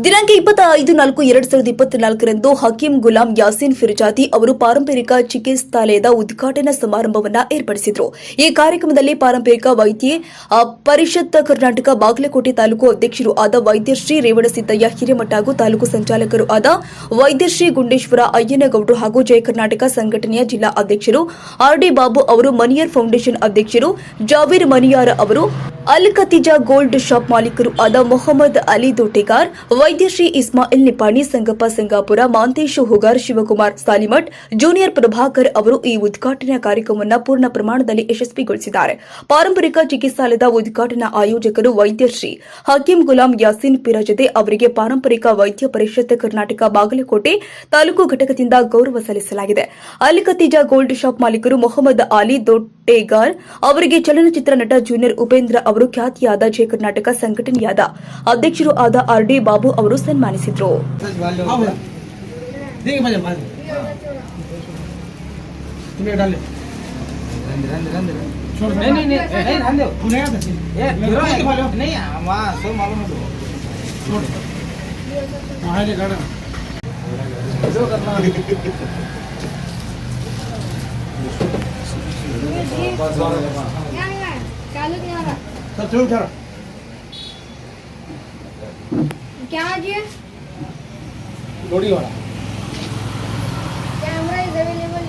ದಿನಾಂಕ 25/4/2024ರಂದು ಹಕೀಂ ಗುಲಾಂ ಯಾಸೀನ್ ಫಿರ್ಜಾದಿ ಅವರು ಪಾರಂಪರಿಕ ಚಿಕಿತ್ಸಾಲಯದ ಉದ್ಘಾಟನಾ ಸಮಾರಂಭವನ್ನು ಏರ್ಪಡಿಸಿದರು. ಈ ಕಾರ್ಯಕ್ರಮದಲ್ಲಿ ಪಾರಂಪರಿಕ ವೈದ್ಯ ಪರಿಷತ್ ಕರ್ನಾಟಕ ಬಾಗಲಕೋಟೆ ತಾಲೂಕು ಅಧ್ಯಕ್ಷರು ಆದ ವೈದ್ಯಶ್ರೀ ರೇವಣಸಿದ್ದಯ್ಯ ಹಿರೇಮಠ ಹಾಗೂ ತಾಲೂಕು ಸಂಚಾಲಕರು ಆದ ವೈದ್ಯಶ್ರೀ ಗುಂಡೇಶ್ವರ ಅಯ್ಯನಗೌಡರು ಹಾಗೂ ಜಯ ಕರ್ನಾಟಕ ಸಂಘಟನೆಯ ಜಿಲ್ಲಾ ಅಧ್ಯಕ್ಷರು ಆರ್ಡಿ ಬಾಬು ಅವರು, ಮನಿಯರ್ ಫೌಂಡೇಶನ್ ಅಧ್ಯಕ್ಷರು ಜಾವೀರ್ ಮನಿಯಾರ ಅವರು, ಅಲ್ ಖತೀಜಾ ಗೋಲ್ಡ್ ಶಾಪ್ ಮಾಲೀಕರು ಆದ ಮೊಹಮ್ಮದ್ ಅಲಿ ದೊಡ್ಡೇಗಾರ್, ವೈದ್ಯಶ್ರೀ ಇಸ್ಮಾಯಿಲ್ ನಿಪಾಣಿ, ಸಂಗಪ್ಪ ಸಂಗಾಪುರ, ಮಾಂತೇಶ್ ಹುಗಾರ್, ಶಿವಕುಮಾರ್ ಸಾಲಿಮಠ್, ಜೂನಿಯರ್ ಪ್ರಭಾಕರ್ ಅವರು ಈ ಉದ್ಘಾಟನಾ ಕಾರ್ಯಕ್ರಮವನ್ನು ಪೂರ್ಣ ಪ್ರಮಾಣದಲ್ಲಿ ಯಶಸ್ವಿಗೊಳಿಸಿದ್ದಾರೆ. ಪಾರಂಪರಿಕ ಚಿಕಿತ್ಸಾಲಯದ ಉದ್ಘಾಟನಾ ಆಯೋಜಕರು ವೈದ್ಯಶ್ರೀ ಹಕೀಂ ಗುಲಾಂ ಯಾಸೀನ್ ಫಿರ್ಜಾದಿ ಅವರಿಗೆ ಪಾರಂಪರಿಕ ವೈದ್ಯ ಪರಿಷತ್ ಕರ್ನಾಟಕ ಬಾಗಲಕೋಟೆ ತಾಲೂಕು ಘಟಕದಿಂದ ಗೌರವ ಸಲ್ಲಿಸಲಾಗಿದೆ. ಅಲ್ ಖತೀಜಾ ಗೋಲ್ಡ್ ಶಾಪ್ ಮಾಲೀಕರು ಮೊಹಮ್ಮದ್ ಅಲಿ ದೊಡ್ಡೇಗಾರ್ ಅವರಿಗೆ ಚಲನಚಿತ್ರ ನಟ ಜೂನಿಯರ್ ಉಪೇಂದ್ರ ಅವರು, ಖ್ಯಾತಿಯಾದ ಜಯ ಕರ್ನಾಟಕ ಸಂಘಟನೆಯಾದ ಅಧ್ಯಕ್ಷರು ಆದ ಆರ್ಡಿ ಬಾಬು ಅವರು ಸನ್ಮಾನಿಸಿದರು. क्या जी लोडी वाला कैमरा इज अवेलेबल